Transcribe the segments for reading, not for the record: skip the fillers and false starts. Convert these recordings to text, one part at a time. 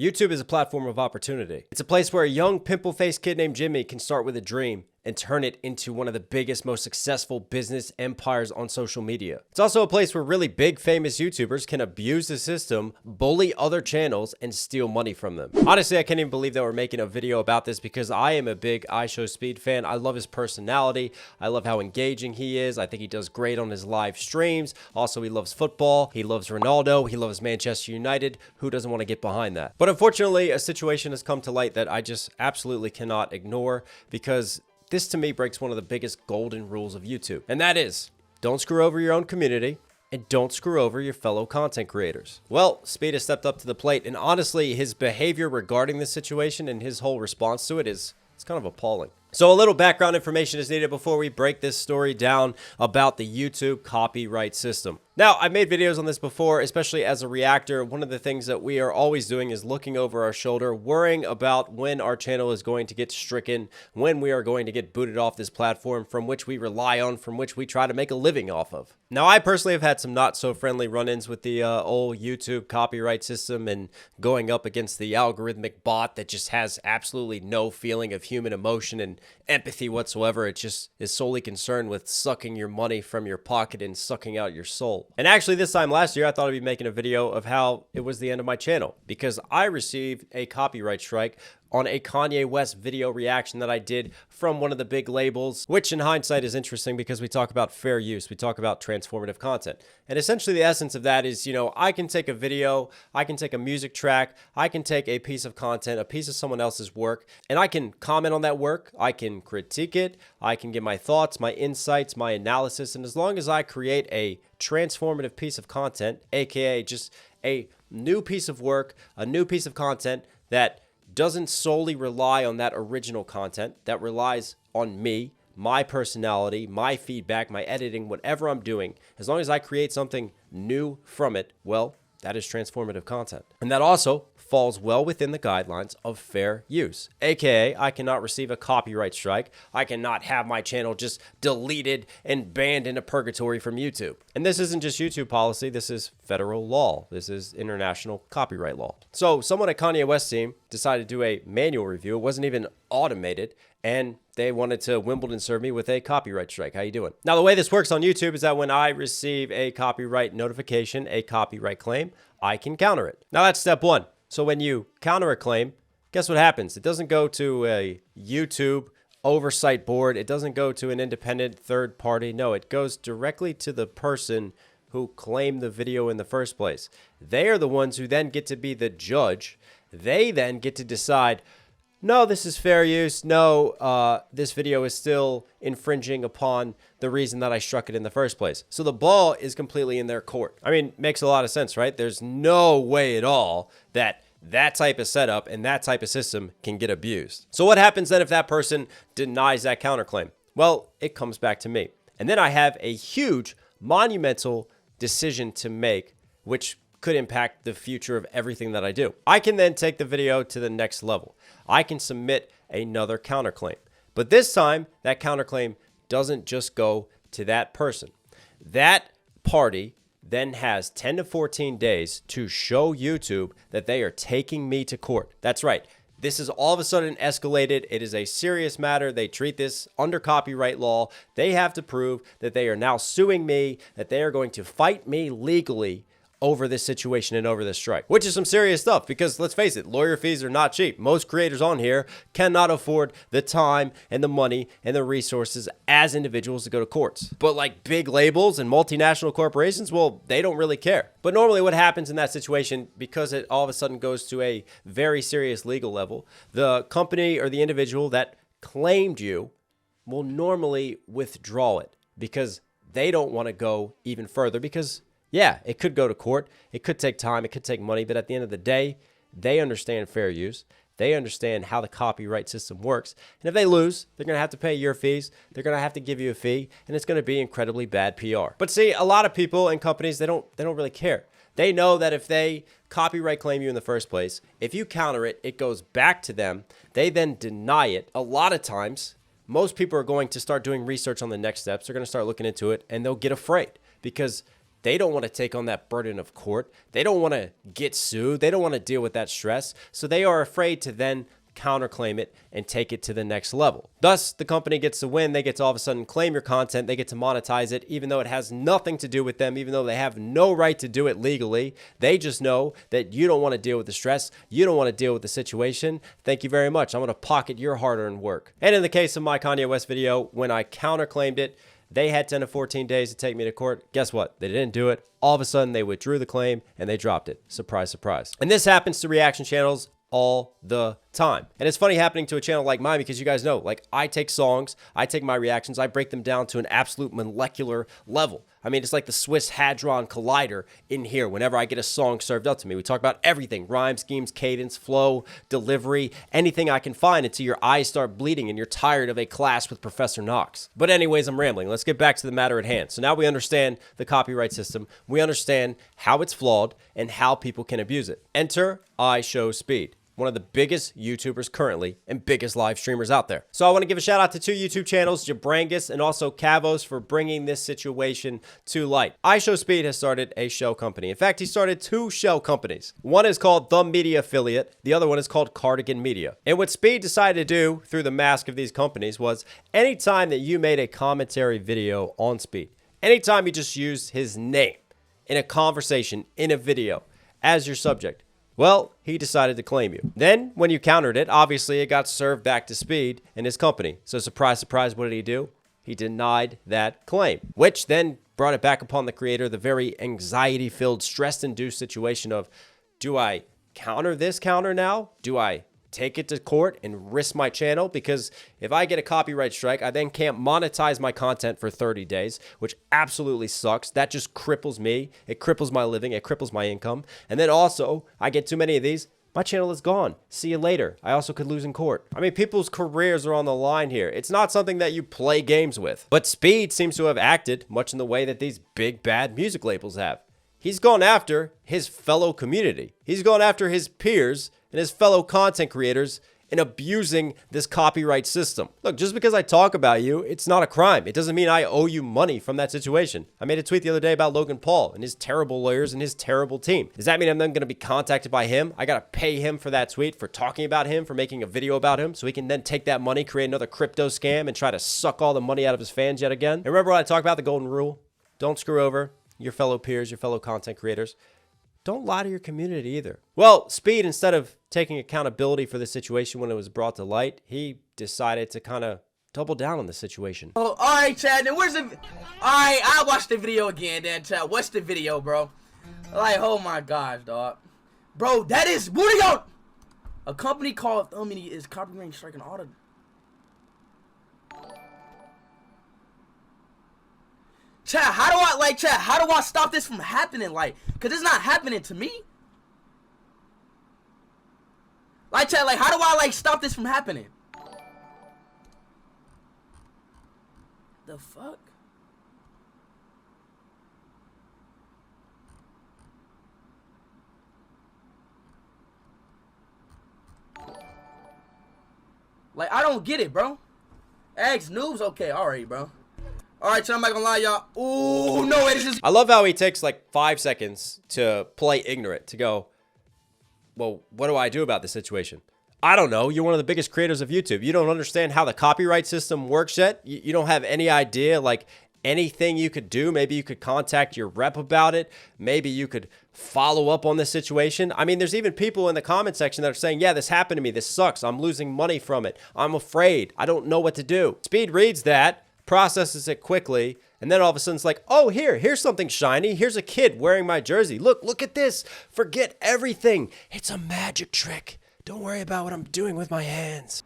YouTube is a platform of opportunity. It's a place where a young pimple-faced kid named Jimmy can start with a dream and turn it into one of the biggest, most successful business empires on social media. It's also a place where really big, famous YouTubers can abuse the system, bully other channels, and steal money from them. Honestly, I can't even believe that we're making a video about this because I am a big iShowSpeed fan. I love his personality. I love how engaging he is. I think he does great on his live streams. Also, he loves football. He loves Ronaldo. He loves Manchester United. Who doesn't want to get behind that? But unfortunately, a situation has come to light that I just absolutely cannot ignore because this to me breaks one of the biggest golden rules of YouTube. And that is, don't screw over your own community and don't screw over your fellow content creators. Well, Speed has stepped up to the plate, and honestly, his behavior regarding this situation and his whole response to it it's kind of appalling. So a little background information is needed before we break this story down about the YouTube copyright system. Now, I've made videos on this before, especially as a reactor. One of the things that we are always doing is looking over our shoulder, worrying about when our channel is going to get stricken, when we are going to get booted off this platform from which we rely on, from which we try to make a living off of. Now, I personally have had some not so friendly run-ins with the old YouTube copyright system and going up against the algorithmic bot that just has absolutely no feeling of human emotion and empathy whatsoever. It just is solely concerned with sucking your money from your pocket and sucking out your soul. And actually, this time last year, I thought I'd be making a video of how it was the end of my channel because I received a copyright strike on a Kanye West video reaction that I did from one of the big labels, which in hindsight is interesting because we talk about fair use, we talk about transformative content. And essentially the essence of that is, I can take a video, I can take a music track, I can take a piece of content, a piece of someone else's work, and I can comment on that work, I can critique it, I can give my thoughts, my insights, my analysis, and as long as I create a transformative piece of content, aka just a new piece of work, a new piece of content that doesn't solely rely on that original content, that relies on me, my personality, my feedback, my editing, whatever I'm doing, as long as I create something new from it, well, that is transformative content. And that also falls well within the guidelines of fair use, aka I cannot receive a copyright strike. I cannot have my channel just deleted and banned into purgatory from YouTube. And this isn't just YouTube policy, this is federal law. This is international copyright law. So someone at Kanye West team decided to do a manual review. It wasn't even automated, and they wanted to Wimbledon serve me with a copyright strike. How you doing? Now, the way this works on YouTube is that when I receive a copyright notification, a copyright claim, I can counter it. Now, that's step one. So when you counter a claim, guess what happens? It doesn't go to a YouTube oversight board. It doesn't go to an independent third party. No, it goes directly to the person who claimed the video in the first place. They are the ones who then get to be the judge. They then get to decide, no, this is fair use. No, this video is still infringing upon the reason that I struck it in the first place. So the ball is completely in their court. I mean, makes a lot of sense, right? There's no way at all that that type of setup and that type of system can get abused. So what happens then if that person denies that counterclaim? Well, it comes back to me. And then I have a huge, monumental decision to make, which could impact the future of everything that I do. I can then take the video to the next level. I can submit another counterclaim. But this time, that counterclaim doesn't just go to that person. That party then has 10 to 14 days to show YouTube that they are taking me to court. That's right. This is all of a sudden escalated. It is a serious matter. They treat this under copyright law. They have to prove that they are now suing me, that they are going to fight me legally over this situation and over this strike, which is some serious stuff because let's face it, lawyer fees are not cheap. Most creators on here cannot afford the time and the money and the resources as individuals to go to courts. But like big labels and multinational corporations, well, they don't really care. But normally what happens in that situation, because it all of a sudden goes to a very serious legal level, the company or the individual that claimed you will normally withdraw it because they don't want to go even further because yeah, it could go to court. It could take time. It could take money. But at the end of the day, they understand fair use. They understand how the copyright system works. And if they lose, they're going to have to pay your fees. They're going to have to give you a fee. And it's going to be incredibly bad PR. But see, a lot of people and companies, they don't really care. They know that if they copyright claim you in the first place, if you counter it, it goes back to them. They then deny it. A lot of times, most people are going to start doing research on the next steps. They're going to start looking into it. And they'll get afraid because They don't want to take on that burden of court. They don't want to get sued. They don't want to deal with that stress. So they are afraid to then counterclaim it and take it to the next level. Thus, the company gets to win. They get to all of a sudden claim your content. They get to monetize it, even though it has nothing to do with them, even though they have no right to do it legally. They just know that you don't want to deal with the stress. You don't want to deal with the situation. Thank you very much. I'm going to pocket your hard-earned work. And in the case of my Kanye West video, when I counterclaimed it, they had 10 to 14 days to take me to court. Guess what? They didn't do it. All of a sudden, they withdrew the claim and they dropped it. Surprise, surprise. And this happens to reaction channels all the time. And it's funny happening to a channel like mine because you guys know, like, I take songs, I take my reactions, I break them down to an absolute molecular level. I mean, it's like the Swiss Hadron Collider in here whenever I get a song served up to me. We talk about everything: rhyme schemes, cadence, flow, delivery, anything I can find until your eyes start bleeding and you're tired of a class with Professor Knox. But anyways, I'm rambling. Let's get back to the matter at hand. So now we understand the copyright system. We understand how it's flawed and how people can abuse it. Enter iShowSpeed, one of the biggest YouTubers currently and biggest live streamers out there. So I want to give a shout out to two YouTube channels, Jabrangus and also Kavos, for bringing this situation to light. iShowSpeed has started a shell company. In fact, he started two shell companies. One is called The Media Affiliate. The other one is called Cardigan Media. And what Speed decided to do through the mask of these companies was anytime that you made a commentary video on Speed, anytime you just used his name in a conversation, in a video, as your subject, well, he decided to claim you. Then, when you countered it, obviously it got served back to Speed and his company. So surprise, surprise, what did he do? He denied that claim, which then brought it back upon the creator, the very anxiety-filled, stress-induced situation of, do I counter this counter now? Do I take it to court and risk my channel? Because if I get a copyright strike, I then can't monetize my content for 30 days, which absolutely sucks. That just cripples me. It cripples my living. It cripples my income. And then also, I get too many of these, my channel is gone. See you later. I also could lose in court. I mean, people's careers are on the line here. It's not something that you play games with. But Speed seems to have acted much in the way that these big bad music labels have. He's gone after his fellow community. He's gone after his peers and his fellow content creators in abusing this copyright system. Look, just because I talk about you, it's not a crime. It doesn't mean I owe you money from that situation. I made a tweet the other day about Logan Paul and his terrible lawyers and his terrible team. Does that mean I'm then going to be contacted by him? I got to pay him for that tweet, for talking about him, for making a video about him, so he can then take that money, create another crypto scam, and try to suck all the money out of his fans yet again? And remember when I talk about the golden rule? Don't screw over your fellow peers, your fellow content creators. Don't lie to your community either. Well, Speed, instead of taking accountability for the situation when it was brought to light, he decided to kind of double down on the situation. Oh, all right, Chad. Then where's the? All right, I watched the video again. Then, Chad, what's the video, bro? Like, oh my gosh, dog, bro, that is what are y'all? A company called is copyright striking all the. Chad, how do I stop this from happening? Like, cause it's not happening to me. Like, Chad, like, how do I stop this from happening? The fuck? Like, I don't get it, bro. Eggs noobs, okay, alright, bro. Alright, so I'm not gonna lie, y'all. Ooh, no, it is just. I love how he takes like 5 seconds to play ignorant, to go, well, what do I do about this situation? I don't know. You're one of the biggest creators of YouTube. You don't understand how the copyright system works yet. You don't have any idea, like, anything you could do. Maybe you could contact your rep about it. Maybe you could follow up on this situation. I mean, there's even people in the comment section that are saying, yeah, this happened to me. This sucks. I'm losing money from it. I'm afraid. I don't know what to do. Speed reads that, processes it quickly, and then all of a sudden it's like, oh, here's something shiny. Here's a kid wearing my jersey. Look at this. Forget everything. It's a magic trick. Don't worry about what I'm doing with my hands.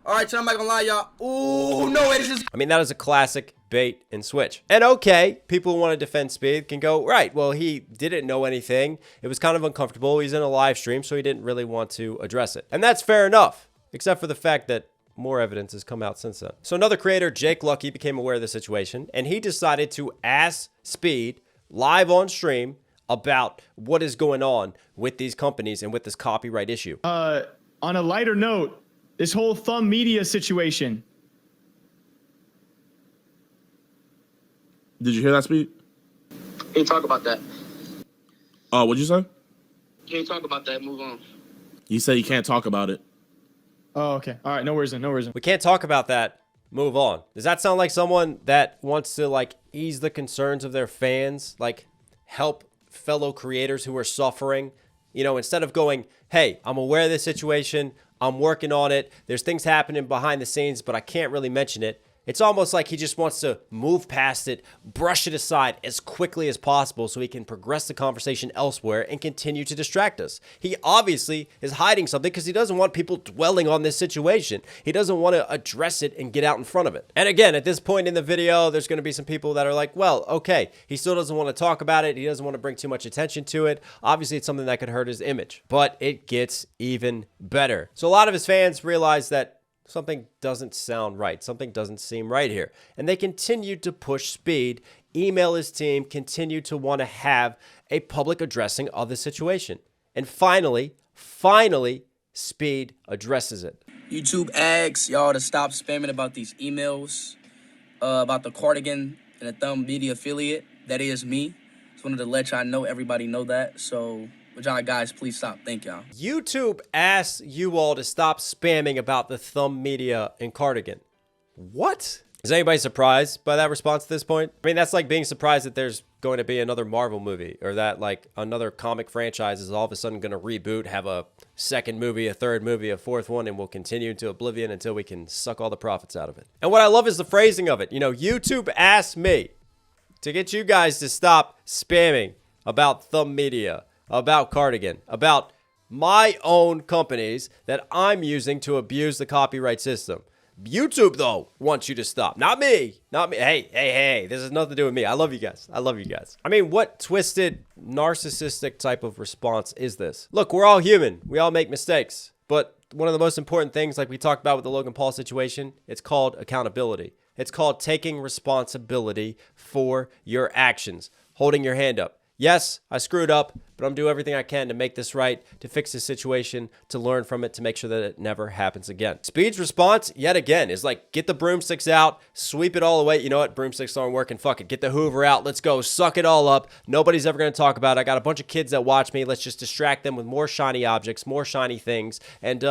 All right, so I'm not gonna lie, y'all. Ooh, no, it is just. I mean, that is a classic bait and switch. And okay, people who want to defend Speed can go, right, well, he didn't know anything. It was kind of uncomfortable. He's in a live stream, so he didn't really want to address it. And that's fair enough, except for the fact that more evidence has come out since then. So another creator, Jake Lucky, became aware of the situation, and he decided to ask Speed live on stream about what is going on with these companies and with this copyright issue. On a lighter note, this whole Thumb Media situation. Did you hear that, Speed? Can't talk about that. Oh, what'd you say? Can't talk about that. Move on. You say you can't talk about it. Oh, okay. All right. No worries then. No worries then. We can't talk about that. Move on. Does that sound like someone that wants to like ease the concerns of their fans, like help fellow creators who are suffering? You know, instead of going, hey, I'm aware of this situation, I'm working on it, there's things happening behind the scenes, but I can't really mention it. It's almost like he just wants to move past it, brush it aside as quickly as possible so he can progress the conversation elsewhere and continue to distract us. He obviously is hiding something because he doesn't want people dwelling on this situation. He doesn't want to address it and get out in front of it. And again, at this point in the video, there's going to be some people that are like, well, okay, he still doesn't want to talk about it. He doesn't want to bring too much attention to it. Obviously, it's something that could hurt his image, but it gets even better. So a lot of his fans realize that something doesn't sound right. Something doesn't seem right here. And they continue to push Speed, email his team, continue to want to have a public addressing of the situation. And finally, Speed addresses it. YouTube asks y'all to stop spamming about these emails, about the cardigan and the Thumb Media affiliate. That is me. Just wanted to let y'all know, everybody know that. So, would y'all guys please stop? Thank y'all. YouTube asks you all to stop spamming about the Thumb Media and cardigan. What? Is anybody surprised by that response at this point? I mean, that's like being surprised that there's going to be another Marvel movie, or that like another comic franchise is all of a sudden going to reboot, have a second movie, a third movie, a fourth one, and we'll continue into oblivion until we can suck all the profits out of it. And what I love is the phrasing of it. You know, YouTube asked me to get you guys to stop spamming about Thumb Media, about cardigan, about my own companies that I'm using to abuse the copyright system. YouTube, though, wants you to stop. Not me. Not me. Hey. This has nothing to do with me. I love you guys. I love you guys. I mean, what twisted, narcissistic type of response is this? Look, we're all human. We all make mistakes. But one of the most important things, like we talked about with the Logan Paul situation, it's called accountability. It's called taking responsibility for your actions. Holding your hand up. Yes, I screwed up, but I'm doing everything I can to make this right, to fix this situation, to learn from it, to make sure that it never happens again. Speed's response, yet again, is like, get the broomsticks out, sweep it all away. You know what? Broomsticks aren't working. Fuck it. Get the Hoover out. Let's go. Suck it all up. Nobody's ever going to talk about it. I got a bunch of kids that watch me. Let's just distract them with more shiny objects, more shiny things, and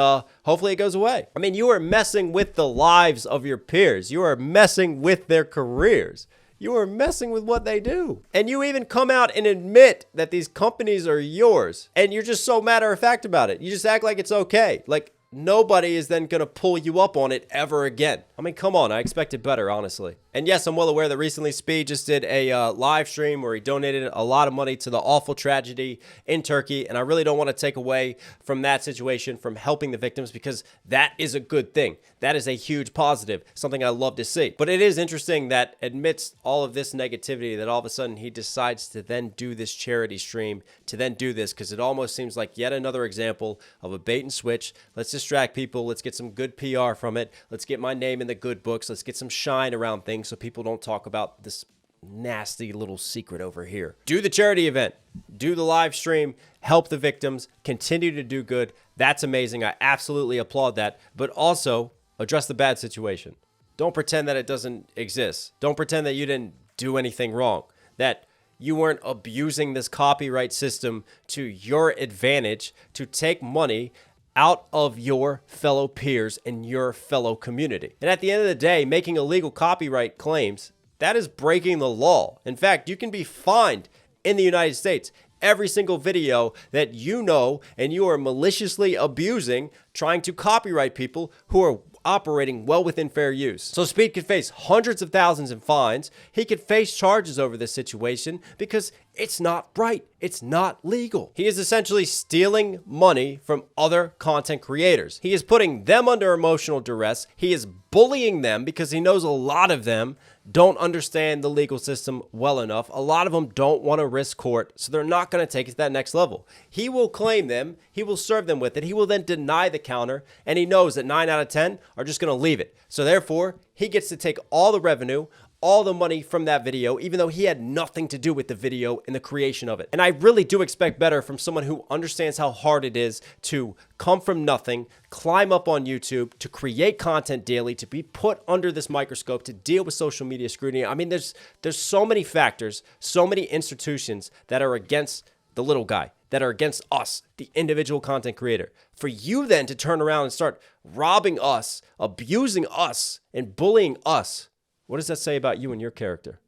hopefully it goes away. I mean, you are messing with the lives of your peers. You are messing with their careers. You are messing with what they do. And you even come out and admit that these companies are yours. And you're just so matter of fact about it. You just act like it's okay. Like nobody is then going to pull you up on it ever again. I mean, come on. I expected better, honestly. And yes, I'm well aware that recently Speed just did a live stream where he donated a lot of money to the awful tragedy in Turkey. And I really don't want to take away from that situation, from helping the victims, because that is a good thing. That is a huge positive, something I love to see. But it is interesting that amidst all of this negativity, that all of a sudden he decides to then do this charity stream, to then do this, because it almost seems like yet another example of a bait and switch. Let's distract people. Let's get some good PR from it. Let's get my name in the good books. Let's get some shine around things so people don't talk about this nasty little secret over here. Do the charity event. Do the live stream. Help the victims. Continue to do good. That's amazing. I absolutely applaud that. But also, address the bad situation. Don't pretend that it doesn't exist. Don't pretend that you didn't do anything wrong, that you weren't abusing this copyright system to your advantage to take money out of your fellow peers and your fellow community. And at the end of the day, making illegal copyright claims, that is breaking the law. In fact, you can be fined in the United States every single video that you know and you are maliciously abusing, trying to copyright people who are operating well within fair use. So Speed could face hundreds of thousands in fines. He could face charges over this situation because it's not right. It's not legal. He is essentially stealing money from other content creators. He is putting them under emotional duress. He is bullying them because he knows a lot of them don't understand the legal system well enough. A lot of them don't want to risk court, so they're not going to take it to that next level. He will claim them. He will serve them with it. He will then deny the counter, and he knows that 9 out of 10 are just going to leave it. So therefore, he gets to take all the revenue, all the money from that video, even though he had nothing to do with the video and the creation of it. And I really do expect better from someone who understands how hard it is to come from nothing, climb up on YouTube, to create content daily, to be put under this microscope, to deal with social media scrutiny. I mean, there's so many factors, so many institutions that are against the little guy, that are against us, the individual content creator. For you then to turn around and start robbing us, abusing us, and bullying us, what does that say about you and your character?